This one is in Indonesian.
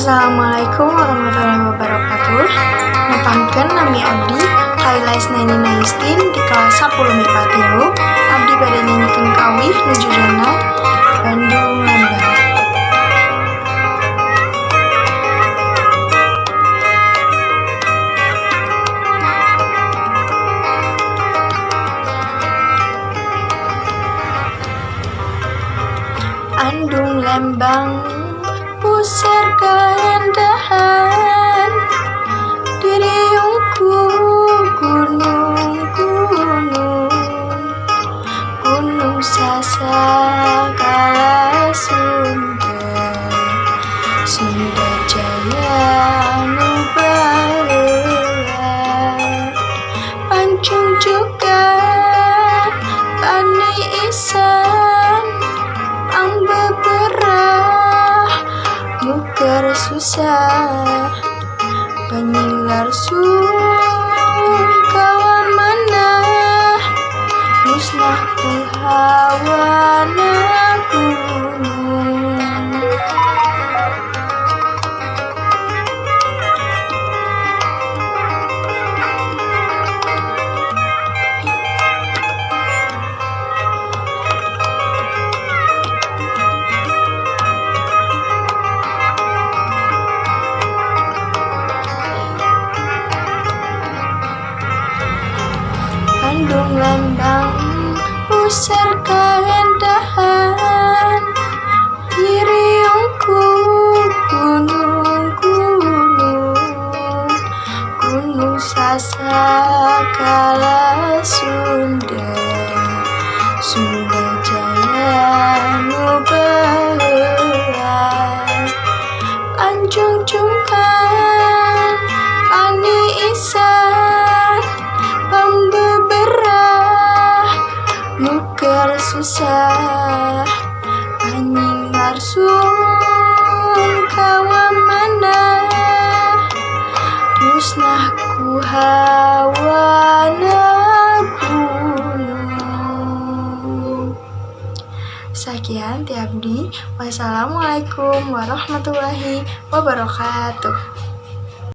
Assalamualaikum warahmatullahi wabarakatuh. Nepangkeun nami abdi Kailas Naini Naistin di kelas 10 MIPA 3. Abdi bade nyanyikeun kawih nu judulna Bandung Lembang. Andung Lembang pusar keendahan diriungku gunung sasakala Sunda Jaya nu baheula pancung juga Bani Isan beberah nuker susah penyilar kawan mana musnah ku hawana gunung. Bandung Lembang pusar keendahan diriungku gunung sasakala Sunda Jaya nu baheula anjung cungkan Bani Isan pembeberah nuker susah anjing larsung kawamana musnah ku hawana gunung. Sekian ti abdi. Wassalamualaikum warahmatullahi wabarakatuh.